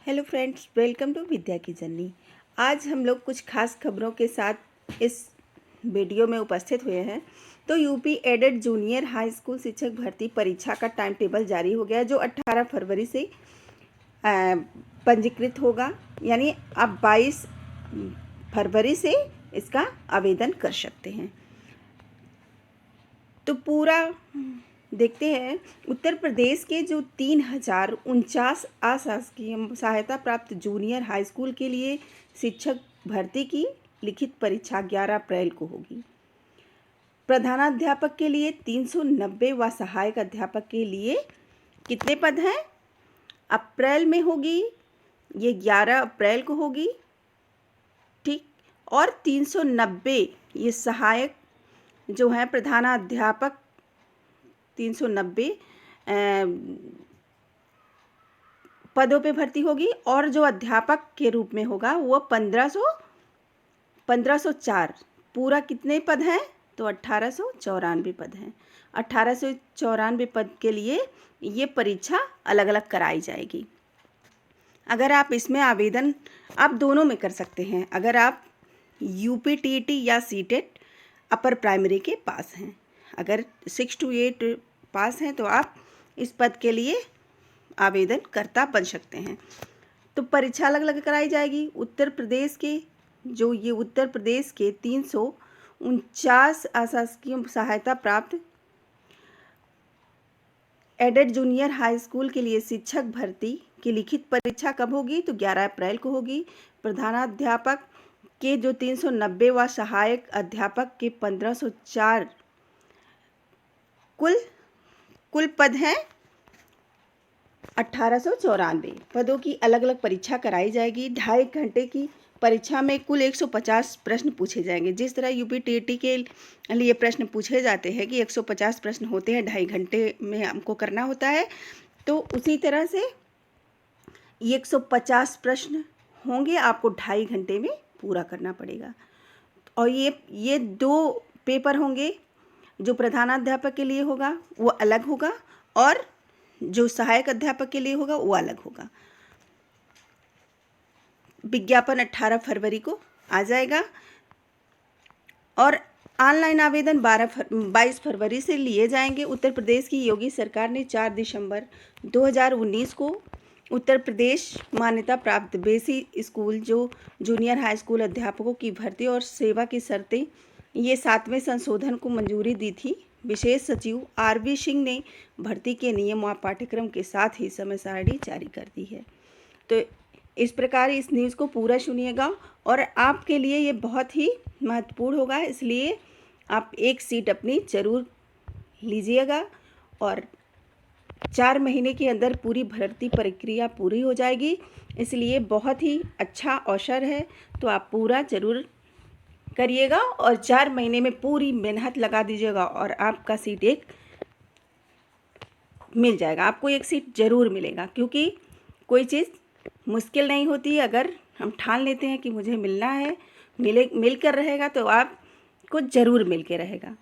Hello friends, welcome to विद्या की journey. आज हम लोग कुछ खास खबरों के साथ इस वीडियो में उपस्थित हुए हैं। तो UP aided junior high school शिक्षक भर्ती परीक्षा का टाइम टेबल जारी हो गया, जो 18 फरवरी से पंजीकृत होगा। यानी आप 22 फरवरी से इसका आवेदन कर सकते हैं। तो पूरा देखते हैं। उत्तर प्रदेश के जो 3049 अशासकीय सहायता प्राप्त जूनियर हाई स्कूल के लिए शिक्षक भर्ती की लिखित परीक्षा 11 अप्रैल को होगी। प्रधानाध्यापक के लिए 390 व सहायक अध्यापक के लिए कितने पद हैं? अप्रैल में होगी, ये 11 अप्रैल को होगी, ठीक। और 390 ये सहायक जो है प्रधानाध्यापक 390 पदों पे भर्ती होगी। और जो अध्यापक के रूप में होगा वो 1504। पूरा कितने पद हैं? तो 1894 पद हैं। 1894 पद के लिए ये परीक्षा अलग अलग कराई जाएगी। अगर आप इसमें आवेदन आप दोनों में कर सकते हैं। अगर आप यूपीटीटी या सीटेट अपर प्राइमरी के पास हैं, अगर 6 to 8 पास हैं तो आप इस पद के लिए आवेदनकर्ता बन सकते हैं। तो परीक्षा अलग अलग कराई जाएगी। उत्तर प्रदेश के 349 अशासकीय सहायता प्राप्त एडेड जूनियर हाई स्कूल के लिए शिक्षक भर्ती की लिखित परीक्षा कब होगी? तो 11 अप्रैल को होगी। प्रधानाध्यापक के जो 390 व सहायक अध्यापक के 1504 कुल पद हैं 1894 पदों की अलग अलग परीक्षा कराई जाएगी। 2.5 घंटे की परीक्षा में कुल 150 प्रश्न पूछे जाएंगे। जिस तरह यूपीटीटी के लिए प्रश्न पूछे जाते हैं कि 150 प्रश्न होते हैं, 2.5 घंटे में हमको करना होता है, तो उसी तरह से 150 प्रश्न होंगे, आपको 2.5 घंटे में पूरा करना पड़ेगा। और ये 2 पेपर होंगे। जो प्रधानाध्यापक के लिए होगा वो अलग होगा, और जो सहायक अध्यापक के लिए होगा वो अलग होगा। विज्ञापन 18 फरवरी को आ जाएगा। और ऑनलाइन आवेदन 22 फरवरी से लिए जाएंगे। उत्तर प्रदेश की योगी सरकार ने 4 दिसंबर 2019 को उत्तर प्रदेश मान्यता प्राप्त बेसी स्कूल जो जूनियर हाई स्कूल अध्यापकों की भर्ती और सेवा की शर्तें, ये 7वें संशोधन को मंजूरी दी थी। विशेष सचिव आरवी सिंह ने भर्ती के नियम व पाठ्यक्रम के साथ ही समय सारणी जारी कर दी है। तो इस प्रकार इस न्यूज़ को पूरा सुनिएगा, और आपके लिए ये बहुत ही महत्वपूर्ण होगा, इसलिए आप एक सीट अपनी ज़रूर लीजिएगा। और 4 महीने के अंदर पूरी भर्ती प्रक्रिया पूरी हो जाएगी, इसलिए बहुत ही अच्छा अवसर है। तो आप पूरा ज़रूर करिएगा और 4 महीने में पूरी मेहनत लगा दीजिएगा, और आपका सीट एक मिल जाएगा। आपको एक सीट ज़रूर मिलेगा, क्योंकि कोई चीज़ मुश्किल नहीं होती। अगर हम ठान लेते हैं कि मुझे मिलना है, मिलकर रहेगा, तो आपको ज़रूर मिल के रहेगा,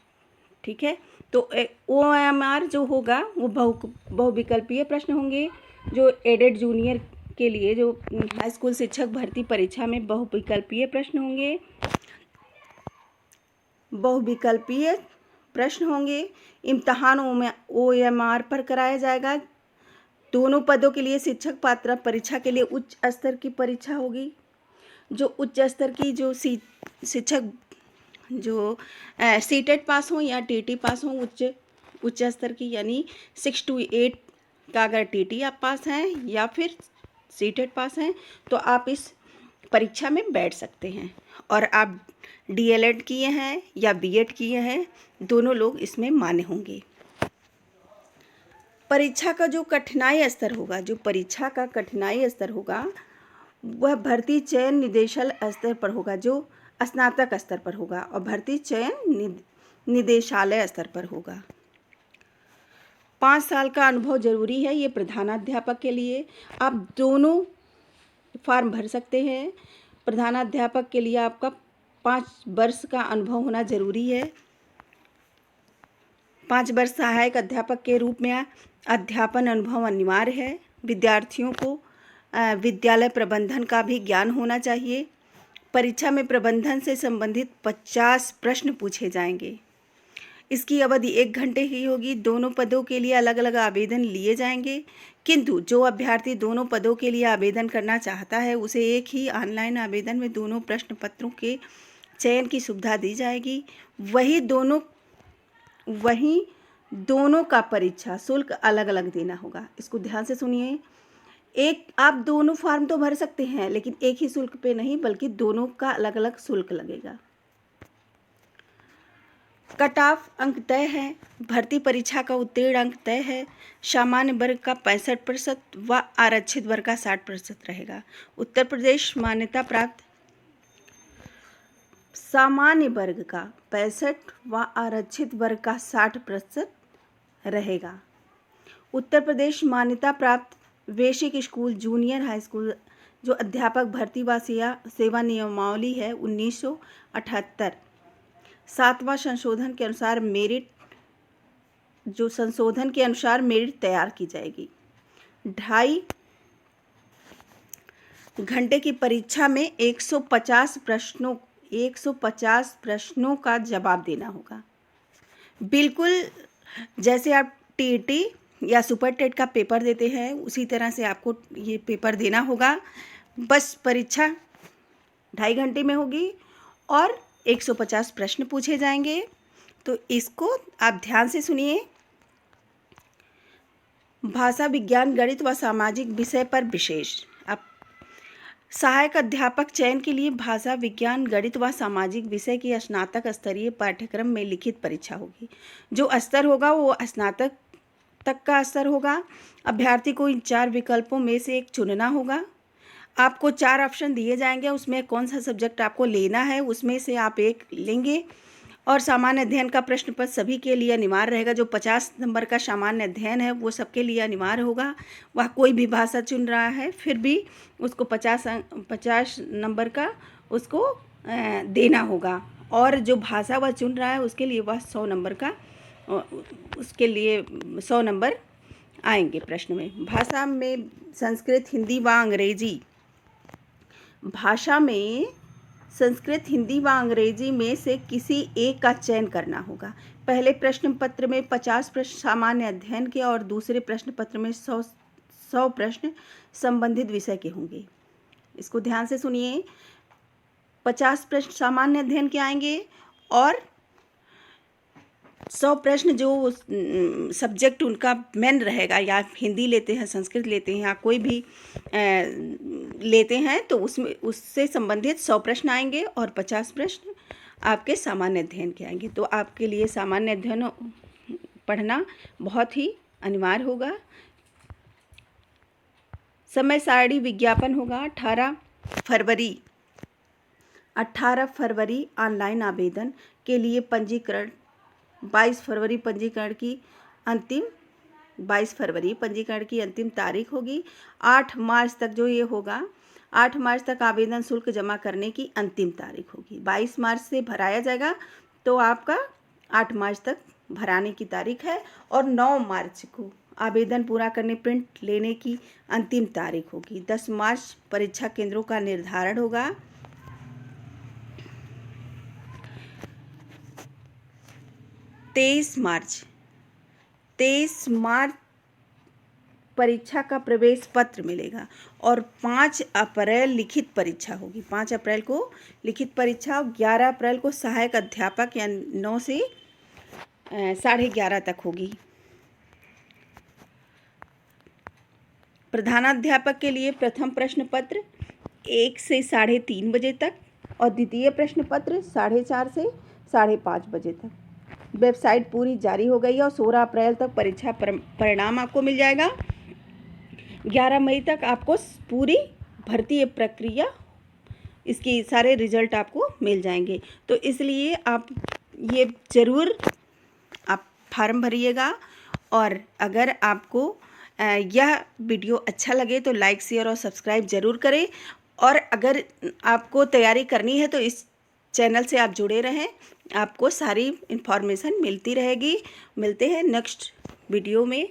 ठीक है। तो OMR जो होगा वो बहुविकल्पीय प्रश्न होंगे। जो एडेड जूनियर के लिए जो हाई स्कूल शिक्षक भर्ती परीक्षा में बहुविकल्पीय प्रश्न होंगे। इम्तहान OMR पर कराया जाएगा। दोनों पदों के लिए शिक्षक पात्रता परीक्षा के लिए उच्च स्तर की परीक्षा होगी। जो उच्च स्तर की जो शिक्षक जो सीटेट पास हो या टीटी पास हो, उच्च स्तर की, यानी 6 to 8 का अगर टीटी आप पास हैं या फिर सीटेट पास हैं, तो आप इस परीक्षा में बैठ सकते हैं। और आप DLED किए हैं या BEd किए हैं, दोनों लोग इसमें मान्य होंगे। परीक्षा का जो परीक्षा का कठिनाई स्तर होगा वह भर्ती चयन निदेशल स्तर पर होगा, जो स्नातक स्तर पर होगा, और भर्ती चयन निदेशालय स्तर पर होगा। 5 साल का अनुभव जरूरी है ये प्रधानाध्यापक के लिए। आप दोनों फॉर्म भर सकते हैं। प्रधानाध्यापक के लिए आपका 5 वर्ष का अनुभव होना जरूरी है। 5 वर्ष सहायक अध्यापक के रूप में अध्यापन अनुभव अनिवार्य है। विद्यार्थियों को विद्यालय प्रबंधन का भी ज्ञान होना चाहिए। परीक्षा में प्रबंधन से संबंधित 50 प्रश्न पूछे जाएंगे। इसकी अवधि 1 घंटे की होगी। दोनों पदों के लिए अलग अलग आवेदन लिए जाएंगे, किंतु जो अभ्यर्थी दोनों पदों के लिए आवेदन करना चाहता है उसे एक ही ऑनलाइन आवेदन में दोनों प्रश्न पत्रों के चयन की सुविधा दी जाएगी। वहीं दोनों का परीक्षा शुल्क अलग अलग देना होगा। इसको ध्यान से सुनिए। एक आप दोनों फॉर्म तो भर सकते हैं, लेकिन एक ही शुल्क पे नहीं, बल्कि दोनों का अलग अलग शुल्क लगेगा। कट ऑफ अंक तय है। भर्ती परीक्षा का उत्तीर्ण अंक तय है। सामान्य वर्ग का 65% व आरक्षित वर्ग का 60% रहेगा। उत्तर प्रदेश मान्यता प्राप्त सामान्य वर्ग का 65 व आरक्षित वर्ग का 60% रहेगा। उत्तर प्रदेश मान्यता प्राप्त basic school, junior high school जो अध्यापक भर्ती व सेवा नियमावली है 1978, 7वां संशोधन के अनुसार मेरिट तैयार की जाएगी। 2.5 घंटे की परीक्षा में 150 प्रश्नों का जवाब देना होगा। बिल्कुल जैसे आप टीईटी या सुपर टेट का पेपर देते हैं उसी तरह से आपको ये पेपर देना होगा। बस परीक्षा 2.5 घंटे में होगी और 150 प्रश्न पूछे जाएंगे। तो इसको आप ध्यान से सुनिए। भाषा, विज्ञान, गणित व सामाजिक विषय पर विशेष। अब सहायक अध्यापक चयन के लिए भाषा, विज्ञान, गणित व सामाजिक विषय की स्नातक स्तरीय पाठ्यक्रम में लिखित परीक्षा होगी। जो स्तर होगा वो स्नातक तक का स्तर होगा। अभ्यर्थी को इन 4 विकल्पों में से एक चुनना होगा। आपको 4 ऑप्शन दिए जाएंगे, उसमें कौन सा सब्जेक्ट आपको लेना है उसमें से आप एक लेंगे। और सामान्य अध्ययन का प्रश्न पत्र सभी के लिए अनिवार्य रहेगा। जो 50 नंबर का सामान्य अध्ययन है वो सबके लिए अनिवार्य होगा। वह कोई भी भाषा चुन रहा है फिर भी उसको 50 नंबर का उसको देना होगा। और जो भाषा वह चुन रहा है उसके लिए वह 100 नंबर का उसके लिए 100 नंबर आएंगे प्रश्न में। भाषा में संस्कृत, हिंदी व अंग्रेजी। भाषा में संस्कृत, हिंदी व अंग्रेजी में से किसी एक का चयन करना होगा। पहले प्रश्न पत्र में 50 प्रश्न सामान्य अध्ययन के और दूसरे प्रश्न पत्र में 100 प्रश्न संबंधित विषय के होंगे। इसको ध्यान से सुनिए। 50 प्रश्न सामान्य अध्ययन के आएंगे और 100 प्रश्न जो सब्जेक्ट उनका मेन रहेगा, या हिंदी लेते हैं, संस्कृत लेते हैं या कोई भी लेते हैं तो उसमें उससे संबंधित 100 प्रश्न आएंगे और 50 प्रश्न आपके सामान्य अध्ययन के आएंगे। तो आपके लिए सामान्य अध्ययन पढ़ना बहुत ही अनिवार्य होगा। समय सारणी विज्ञापन होगा 18 फरवरी ऑनलाइन आवेदन के लिए पंजीकरण। 22 फरवरी पंजीकरण की अंतिम तारीख होगी। 8 मार्च तक जो ये होगा, 8 मार्च तक आवेदन शुल्क जमा करने की अंतिम तारीख होगी। 22 मार्च से भराया जाएगा तो आपका 8 मार्च तक भराने की तारीख है। और 9 मार्च को आवेदन पूरा करने प्रिंट लेने की अंतिम तारीख होगी। 10 मार्च परीक्षा केंद्रों का निर्धारण होगा। 23 मार्च परीक्षा का प्रवेश पत्र मिलेगा और 5 अप्रैल लिखित परीक्षा होगी। 5 अप्रैल को लिखित परीक्षा और 11 अप्रैल को सहायक अध्यापक या 9 से 11:30 तक होगी। प्रधानाध्यापक के लिए प्रथम प्रश्न पत्र 1 से 3:30 बजे तक और द्वितीय प्रश्न पत्र 4:30 से 5:30 बजे तक। वेबसाइट पूरी जारी हो गई है और 16 अप्रैल तक परीक्षा परिणाम आपको मिल जाएगा। 11 मई तक आपको पूरी भर्ती प्रक्रिया, इसकी सारे रिजल्ट आपको मिल जाएंगे। तो इसलिए आप ये ज़रूर आप फार्म भरिएगा। और अगर आपको यह वीडियो अच्छा लगे तो लाइक, शेयर और सब्सक्राइब ज़रूर करें। और अगर आपको तैयारी करनी है तो इस चैनल से आप जुड़े रहें, आपको सारी इन्फॉर्मेशन मिलती रहेगी। मिलते हैं नेक्स्ट वीडियो में।